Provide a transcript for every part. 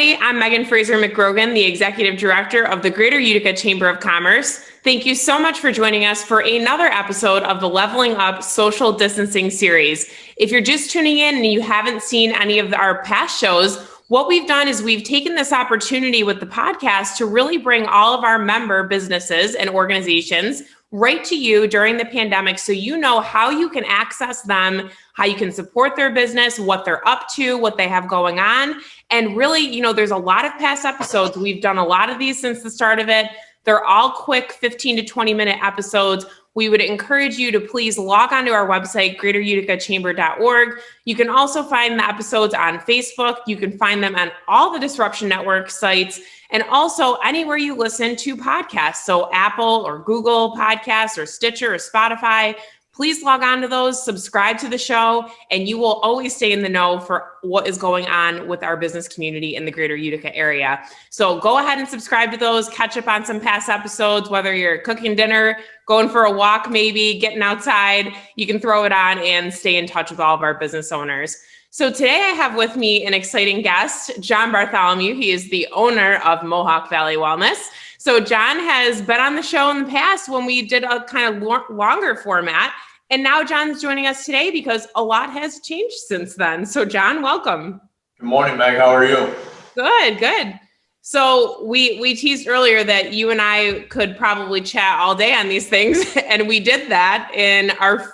everybody. I'm Megan McGrogan, the Executive Director of the Greater Utica Chamber of Commerce. Thank you so much for joining us for another episode of the Leveling Up Social Distancing Series. If you're just tuning in and you haven't seen any of our past shows, what we've done is we've taken this opportunity with the podcast to really bring all of our member businesses and organizations right to you during the pandemic, so you know how you can access them, how you can support their business, what they're up to, what they have going on. And really, there's a lot of past episodes. We've done a lot of these since the start of it. They're all quick 15 to 20 minute episodes. We would encourage you to please log on to our website, greateruticachamber.org. You can also find the episodes on Facebook. You can find them on all the Disruption Network sites and also anywhere you listen to podcasts. So Apple or Google Podcasts or Stitcher or Spotify. Please log on to those, subscribe to the show, and you will always stay in the know for what is going on with our business community in the Greater Utica area. So go ahead and subscribe to those, catch up on some past episodes, whether you're cooking dinner, going for a walk, maybe getting outside, you can throw it on and stay in touch with all of our business owners. So today I have with me an exciting guest, John Bartholomeo. He is the owner of Mohawk Valley Wellness. So John has been on the show in the past when we did a kind of longer format. And now John's joining us today because a lot has changed since then. So John, welcome. Good morning, Meg. How are you? Good. So we teased earlier that you and I could probably chat all day on these things. And we did that in our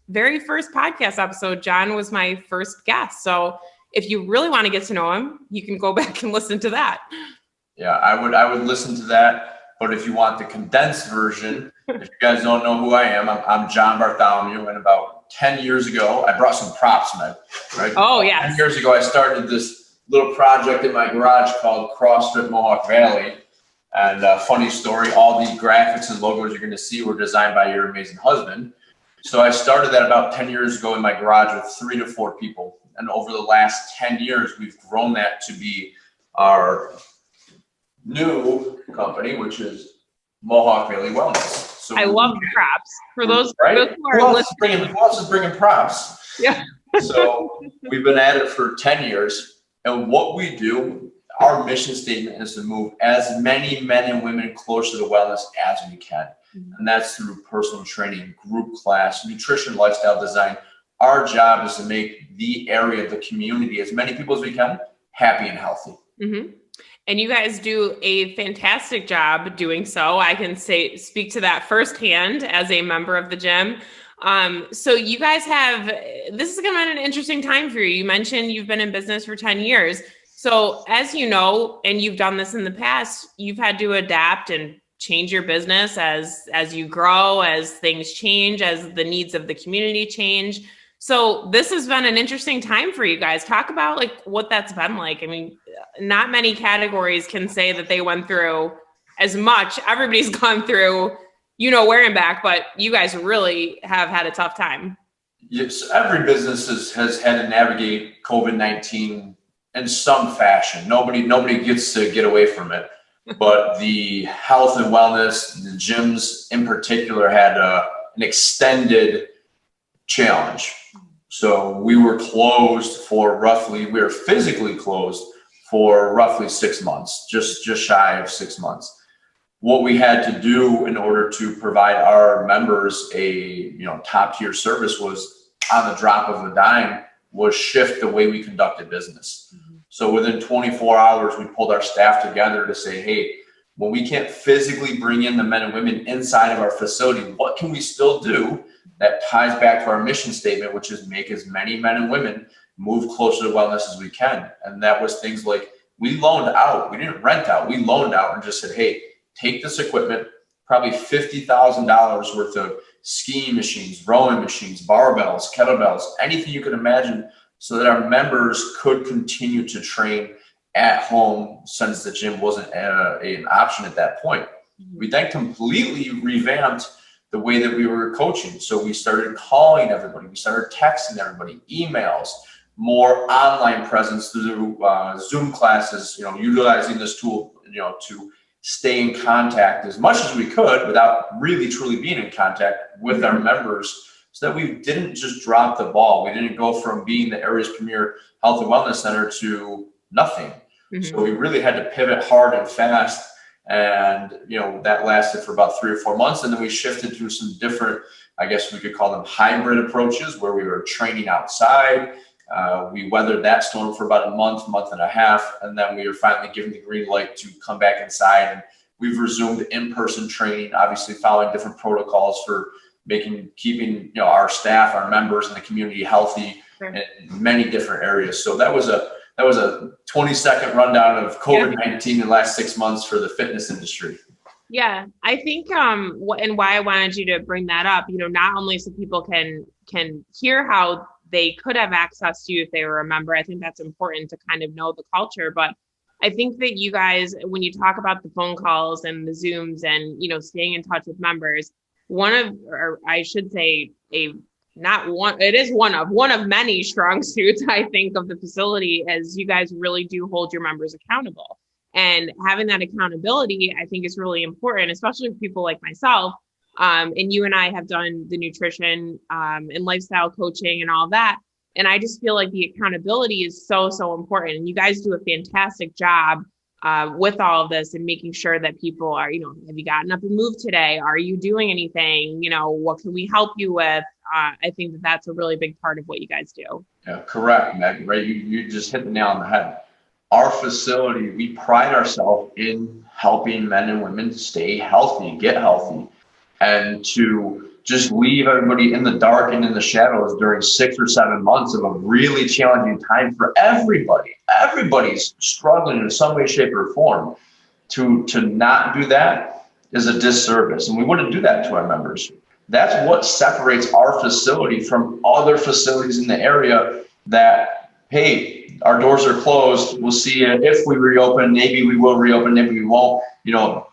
very first podcast episode. John was my first guest. So if you really want to get to know him, you can go back and listen to that. Yeah, I would listen to that. But if you want the condensed version, if you guys don't know who I am, I'm John Bartholomeo. And about 10 years ago, I brought some props, Meg. Right? Oh, yeah. 10 years ago, I started this little project in my garage called CrossFit Mohawk Valley. And funny story, all the graphics and logos you're going to see were designed by your amazing husband. So I started that about 10 years ago in my garage with 3 to 4 people. And over the last 10 years, we've grown that to be our new company, which is Mohawk Valley Wellness. So I love the props. For those, right? those who else is bringing props? Yeah. So we've been at it for 10 years. And what we do, our mission statement is to move as many men and women closer to wellness as we can. Mm-hmm. And that's through personal training, group class, nutrition, lifestyle design. Our job is to make the area, the community, as many people as we can, happy and healthy. Mm-hmm. And you guys do a fantastic job doing so. I can speak to that firsthand as a member of the gym. So you guys this is going to be an interesting time for you. You mentioned you've been in business for 10 years. So as you know, and you've done this in the past, you've had to adapt and change your business as you grow, as things change, as the needs of the community change. So this has been an interesting time for you guys. Talk about what that's been like. I mean, not many categories can say that they went through as much. Everybody's gone through, where and back, but you guys really have had a tough time. Yes, every business has had to navigate COVID-19 in some fashion. Nobody gets to get away from it. But the health and wellness, the gyms in particular, had an extended challenge. So we were physically closed for roughly 6 months, just shy of 6 months. What we had to do in order to provide our members a top tier service was, on the drop of a dime, was shift the way we conducted business. Mm-hmm. So within 24 hours, we pulled our staff together to say, hey, when we can't physically bring in the men and women inside of our facility, what can we still do that ties back to our mission statement, which is make as many men and women move closer to wellness as we can? And that was things like, we loaned out. We didn't rent out. We loaned out and just said, hey, take this equipment, probably $50,000 worth of skiing machines, rowing machines, barbells, kettlebells, anything you could imagine, so that our members could continue to train at home, since the gym wasn't an option at that point. We then completely revamped the way that we were coaching. So we started calling everybody, we started texting everybody, emails, more online presence through Zoom classes, utilizing this tool, to stay in contact as much as we could without really truly being in contact with our members, so that we didn't just drop the ball. We didn't go from being the area's premier health and wellness center to nothing. So we really had to pivot hard and fast. And, that lasted for about 3 or 4 months. And then we shifted to some different, I guess we could call them hybrid approaches, where we were training outside. We weathered that storm for about a month and a half. And then we were finally given the green light to come back inside. And we've resumed in-person training, obviously following different protocols for keeping our staff, our members, and the community healthy in many different areas. So that was a 20-second rundown of COVID-19 in the last 6 months for the fitness industry. Yeah, I think and why I wanted you to bring that up, not only so people can hear how they could have access to you if they were a member. I think that's important to kind of know the culture, but I think that you guys, when you talk about the phone calls and the Zooms and, staying in touch with members, one of many strong suits, I think, of the facility is you guys really do hold your members accountable. And having that accountability, I think, is really important, especially for people like myself. And you and I have done the nutrition and lifestyle coaching and all that. And I just feel like the accountability is so, so important. And you guys do a fantastic job with all of this and making sure that people are, have you gotten up and moved today? Are you doing anything? What can we help you with? I think that that's a really big part of what you guys do. Yeah, correct, Meg. Right. You just hit the nail on the head. Our facility, we pride ourselves in helping men and women stay healthy, get healthy, and to just leave everybody in the dark and in the shadows during 6 or 7 months of a really challenging time for everybody. Everybody's struggling in some way, shape, or form. To not do that is a disservice, and we wouldn't do that to our members. That's what separates our facility from other facilities in the area that, hey, our doors are closed. We'll see you if we reopen. Maybe we will reopen, maybe we won't.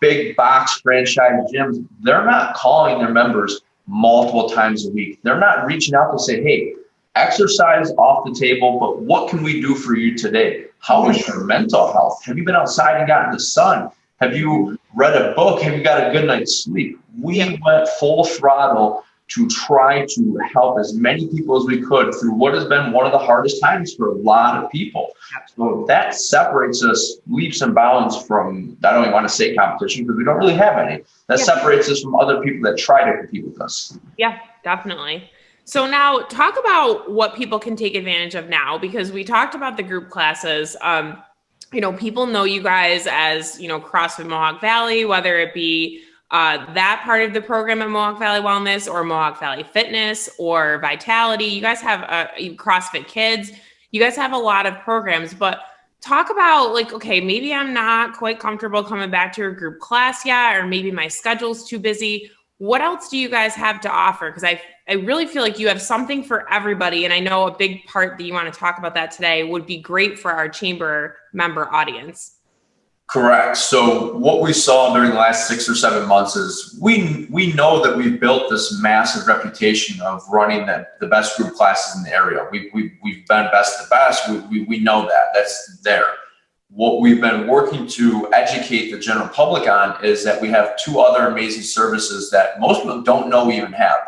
Big box franchise gyms, they're not calling their members multiple times a week. They're not reaching out to say, hey, exercise off the table, but what can we do for you today? How is your mental health? Have you been outside and gotten the sun? Have you read a book? Have you got a good night's sleep? We went full throttle to try to help as many people as we could through what has been one of the hardest times for a lot of people. So that separates us leaps and bounds from, I don't even want to say competition because we don't really have any. That separates us from other people that try to compete with us. Yeah, definitely. So now talk about what people can take advantage of now, because we talked about the group classes. People know you guys as, CrossFit Mohawk Valley, whether it be that part of the program at Mohawk Valley Wellness or Mohawk Valley Fitness or Vitality. You guys have CrossFit Kids. You guys have a lot of programs, but talk about okay, maybe I'm not quite comfortable coming back to your group class yet, or maybe my schedule's too busy. What else do you guys have to offer? Because I really feel like you have something for everybody. And I know a big part that you want to talk about that today would be great for our chamber member audience. Correct. So what we saw during the last 6 or 7 months is we know that we've built this massive reputation of running the best group classes in the area. We've been best of the best. We know that. That's there. What we've been working to educate the general public on is that we have 2 other amazing services that most people don't know we even have.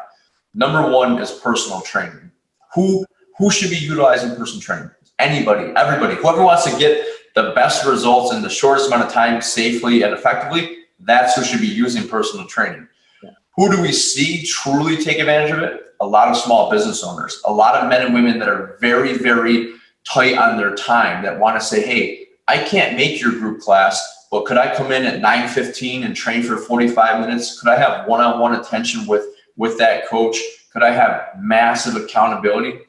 Number 1 is personal training. Who should be utilizing personal training? Anybody, everybody, whoever wants to get the best results in the shortest amount of time safely and effectively, that's who should be using personal training. Yeah. Who do we see truly take advantage of it? A lot of small business owners, a lot of men and women that are very, very tight on their time that want to say, hey, I can't make your group class, but could I come in at 9:15 and train for 45 minutes? Could I have one-on-one attention with that coach? Could I have massive accountability?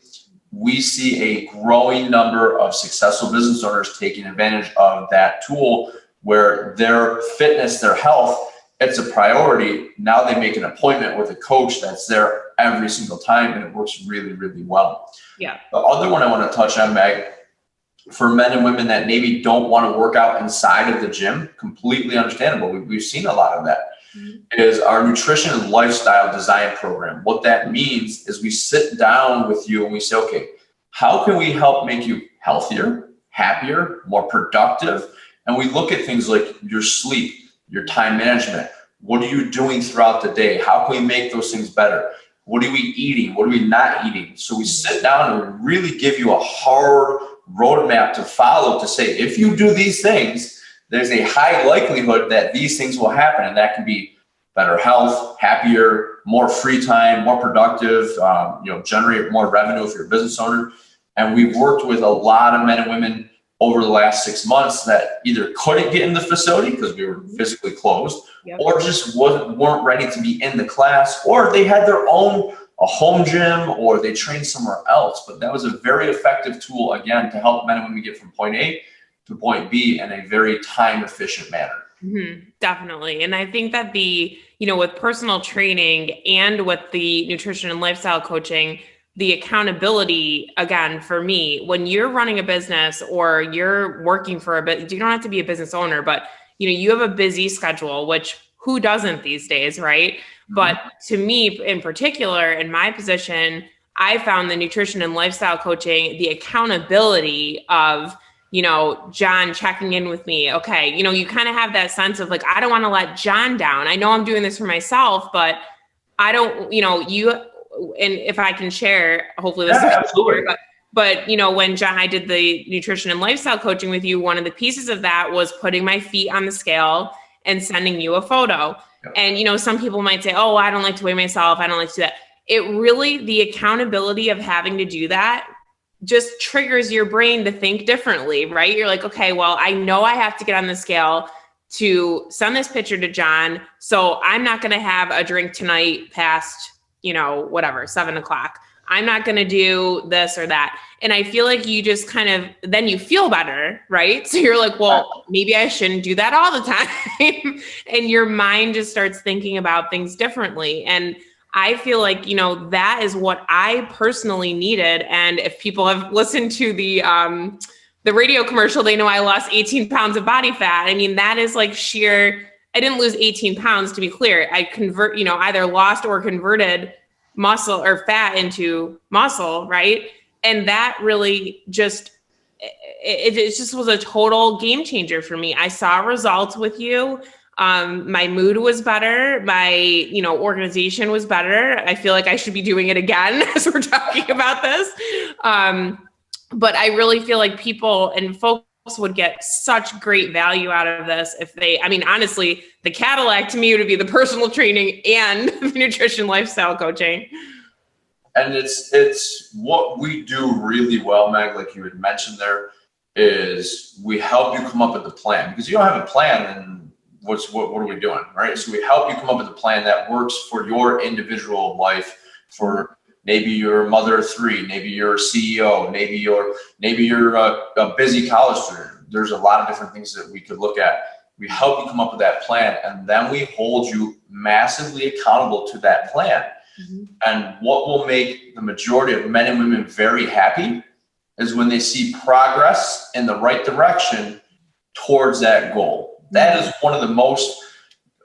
We see a growing number of successful business owners taking advantage of that tool where their fitness, their health, it's a priority. Now they make an appointment with a coach that's there every single time, and it works really, really well. Yeah. The other one I want to touch on, Meg, for men and women that maybe don't want to work out inside of the gym, completely understandable. We've seen a lot of that. Is our nutrition and lifestyle design program. What that means is we sit down with you and we say, okay, how can we help make you healthier, happier, more productive? And we look at things like your sleep, your time management. What are you doing throughout the day? How can we make those things better? What are we eating? What are we not eating? So we sit down and we really give you a hard roadmap to follow to say, if you do these things, there's a high likelihood that these things will happen. And that can be better health, happier, more free time, more productive, generate more revenue if you're a business owner. And we've worked with a lot of men and women over the last 6 months that either couldn't get in the facility because we were physically closed, or just weren't ready to be in the class, or they had their own a home gym, or they trained somewhere else. But that was a very effective tool, again, to help men and women get from point A to point B in a very time efficient manner. Definitely. And I think that with personal training and with the nutrition and lifestyle coaching, the accountability, again, for me, when you're running a business or you're working for a bit, you don't have to be a business owner, but you have a busy schedule, which who doesn't these days, right? But to me in particular, in my position, I found the nutrition and lifestyle coaching, the accountability of, John checking in with me. Okay. You kind of have that sense of like, I don't want to let John down. I know I'm doing this for myself, but I don't, and if I can share, hopefully this is absolutely. But when John, I did the nutrition and lifestyle coaching with you, one of the pieces of that was putting my feet on the scale and sending you a photo. Yep. And, some people might say, oh, I don't like to weigh myself. I don't like to do that. It really, the accountability of having to do that just triggers your brain to think differently, right? You're like, okay, well, I know I have to get on the scale to send this picture to John. So I'm not going to have a drink tonight past, 7 o'clock. I'm not going to do this or that. And I feel like you just then you feel better, right? So you're like, well, maybe I shouldn't do that all the time. And your mind just starts thinking about things differently. And I feel like, that is what I personally needed. And if people have listened to the radio commercial, they know I lost 18 pounds of body fat. I mean, that is like I didn't lose 18 pounds, to be clear. I either lost or converted muscle or fat into muscle, right? And that really just, it just was a total game changer for me. I saw results with you. My mood was better. My, organization was better. I feel like I should be doing it again as we're talking about this. But I really feel like people and folks would get such great value out of this if honestly, the Cadillac to me would be the personal training and the nutrition lifestyle coaching. And it's what we do really well, Meg, like you had mentioned there, is we help you come up with the plan. Because you don't have a plan, then what are we doing, right? So we help you come up with a plan that works for your individual life. For maybe you're a mother of 3, maybe you're a CEO, maybe you're a busy college student. There's a lot of different things that we could look at. We help you come up with that plan, and then we hold you massively accountable to that plan. And what will make the majority of men and women very happy is when they see progress in the right direction towards that goal. That is one of the most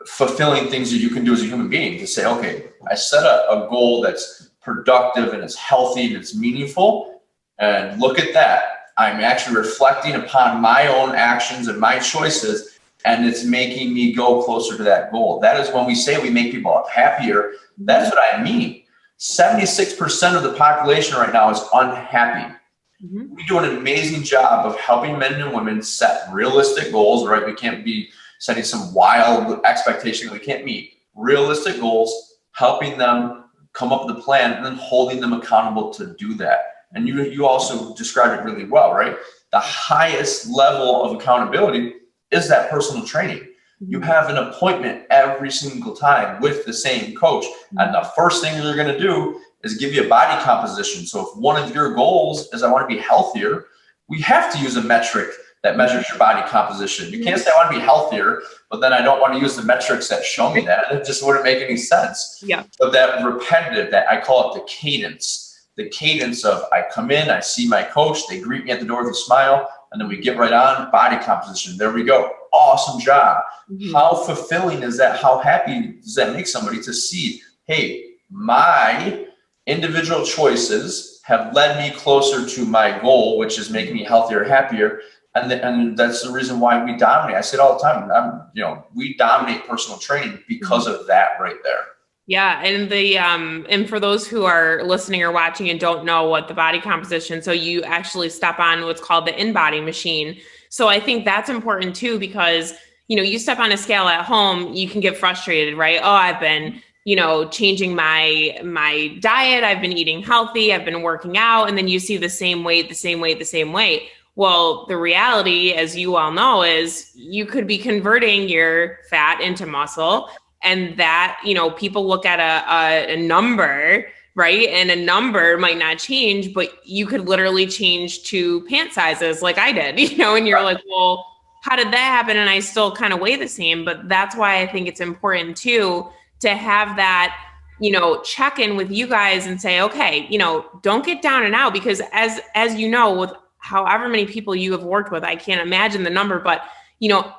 fulfilling things that you can do as a human being, to say, okay, I set a goal that's productive and it's healthy and it's meaningful. And look at that. I'm actually reflecting upon my own actions and my choices, and it's making me go closer to that goal. That is when we say we make people happier. That's what I mean. 76% of the population right now is unhappy. We do an amazing job of helping men and women set realistic goals, right? We can't be setting some wild expectation we can't meet. Realistic goals, helping them come up with a plan, and then holding them accountable to do that. And you also described it really well, right? The highest level of accountability is that personal training. You have an appointment every single time with the same coach. And the first thing they're going to do is give you a body composition. So if one of your goals is I want to be healthier, we have to use a metric that measures your body composition. You can't say I want to be healthier, but then I don't want to use the metrics that show me that. It just wouldn't make any sense. Yeah. But that repetitive, that I call it the cadence of I come in, I see my coach, they greet me at the door with a smile, and then we get right on body composition. There we go. Awesome job. How fulfilling is that? How happy does that make somebody to see, hey, my individual choices have led me closer to my goal, which is making me healthier, happier. And that's the reason why we dominate. I say it all the time. We dominate personal training because of that right there. Yeah. And and for those who are listening or watching and don't know what the body composition, so you actually step on what's called the in-body machine. So I think that's important too, because, you step on a scale at home, you can get frustrated, right? Oh, I've been, changing my diet. I've been eating healthy. I've been working out. And then you see the same weight, the same weight, the same weight. Well, the reality, as you all know, is you could be converting your fat into muscle. And that, people look at a number, right? And a number might not change, but you could literally change to pant sizes like I did, and you're like, well, how did that happen? And I still kind of weigh the same. But that's why I think it's important too, to have that, check in with you guys and say, okay, don't get down and out, because as you know, with however many people you have worked with, I can't imagine the number, but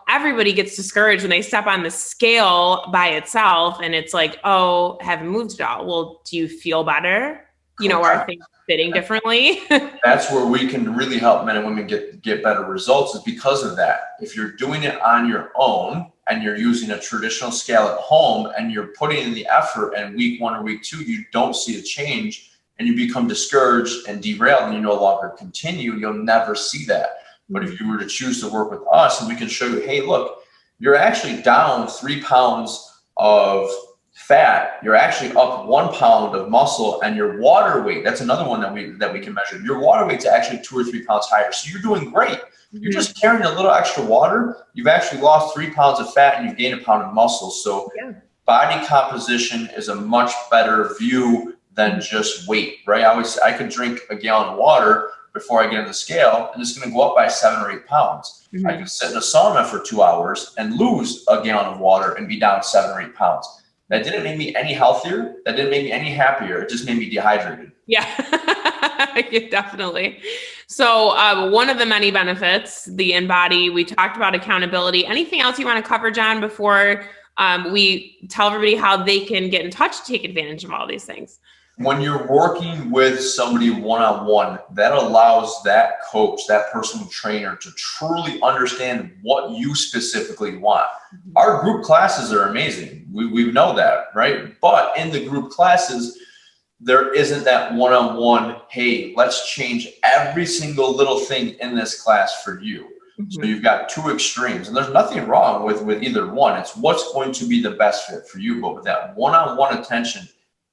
everybody gets discouraged when they step on the scale by itself and it's like, oh, haven't moved at all. Well, do you feel better? Are things fitting differently? That's where we can really help men and women get better results, is because of that. If you're doing it on your own and you're using a traditional scale at home and you're putting in the effort, and week 1 or week 2, you don't see a change and you become discouraged and derailed and you no longer continue, you'll never see that. But if you were to choose to work with us, and we can show you, hey, look, you're actually down 3 pounds of fat. You're actually up 1 pound of muscle, and your water weight, that's another one that we can measure. Your water weight's actually 2 or 3 pounds higher. So you're doing great. You're just carrying a little extra water. You've actually lost 3 pounds of fat and you've gained 1 pound of muscle. So body composition is a much better view than just weight, right? I could drink a gallon of water before I get on the scale, and it's going to go up by 7 or 8 pounds. I can sit in a sauna for 2 hours and lose a gallon of water and be down 7 or 8 pounds. That didn't make me any healthier. That didn't make me any happier. It just made me dehydrated. Yeah, yeah, definitely. So one of the many benefits, the in-body, we talked about accountability. Anything else you want to cover, John, before we tell everybody how they can get in touch to take advantage of all these things? When you're working with somebody one-on-one, that allows that coach, that personal trainer, to truly understand what you specifically want. Our group classes are amazing. We know that, right? But in the group classes, there isn't that one-on-one, hey, let's change every single little thing in this class for you. So you've got 2 extremes, and there's nothing wrong with either one. It's what's going to be the best fit for you. But with that one-on-one attention,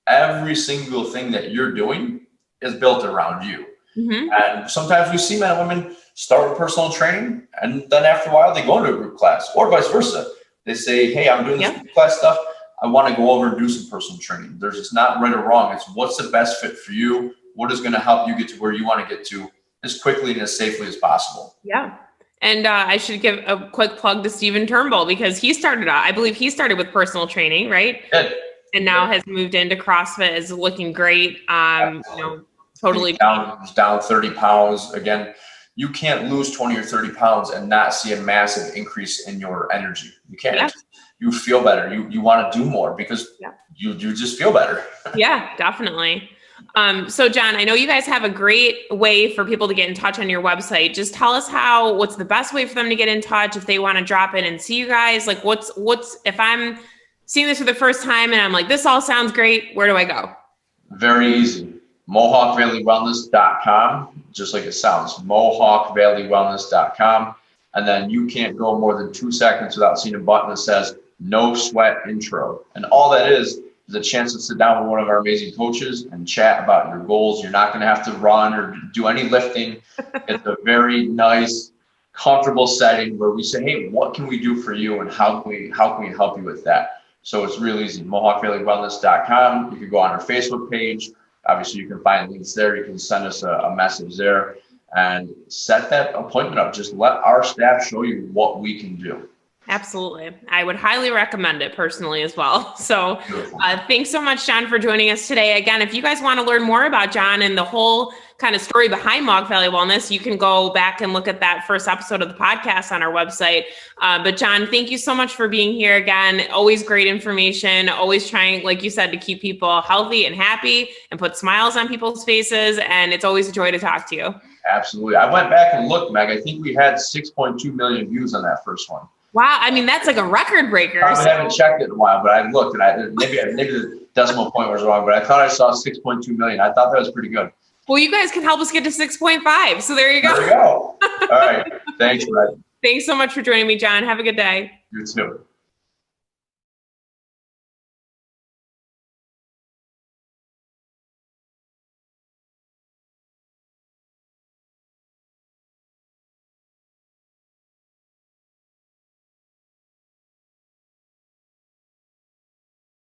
every single thing that you're doing is built around you. And sometimes we see men and women start with personal training, and then after a while they go into a group class, or vice versa. They say, hey, I'm doing this group class stuff. I want to go over and do some personal training. There's just not right or wrong. It's what's the best fit for you? What is going to help you get to where you want to get to as quickly and as safely as possible? Yeah. And I should give a quick plug to Stephen Turnbull, because he started out, I believe he started with personal training, right? Good. And now has moved into CrossFit, is looking great. Totally down 30 pounds. Again, you can't lose 20 or 30 pounds and not see a massive increase in your energy. You can't. Yeah. You feel better. You want to do more because you just feel better. Yeah, definitely. So John, I know you guys have a great way for people to get in touch on your website. Just tell us what's the best way for them to get in touch if they want to drop in and see you guys. Like what's if I'm seeing this for the first time and I'm like, this all sounds great, where do I go? Very easy. MohawkValleyWellness.com, just like it sounds, MohawkValleyWellness.com. And then you can't go more than 2 seconds without seeing a button that says no sweat intro. And all that is a chance to sit down with one of our amazing coaches and chat about your goals. You're not going to have to run or do any lifting. It's a very nice, comfortable setting where we say, hey, what can we do for you and how can we help you with that? So it's real easy. MohawkValleyWellness.com. You can go on our Facebook page. Obviously, you can find links there. You can send us a message there and set that appointment up. Just let our staff show you what we can do. Absolutely. I would highly recommend it personally as well. So thanks so much, John, for joining us today. Again, if you guys want to learn more about John and the whole kind of story behind Mohawk Valley Wellness, you can go back and look at that first episode of the podcast on our website. But John, thank you so much for being here again. Always great information, always trying, like you said, to keep people healthy and happy and put smiles on people's faces. And it's always a joy to talk to you. Absolutely. I went back and looked, Meg. I think we had 6.2 million views on that first one. Wow. I mean, that's like a record breaker. I haven't checked it in a while, but I looked and maybe decimal point was wrong, but I thought I saw 6.2 million. I thought that was pretty good. Well, you guys can help us get to 6.5. So there you go. There we go. All right. Thanks, Red. Thanks so much for joining me, John. Have a good day. You too.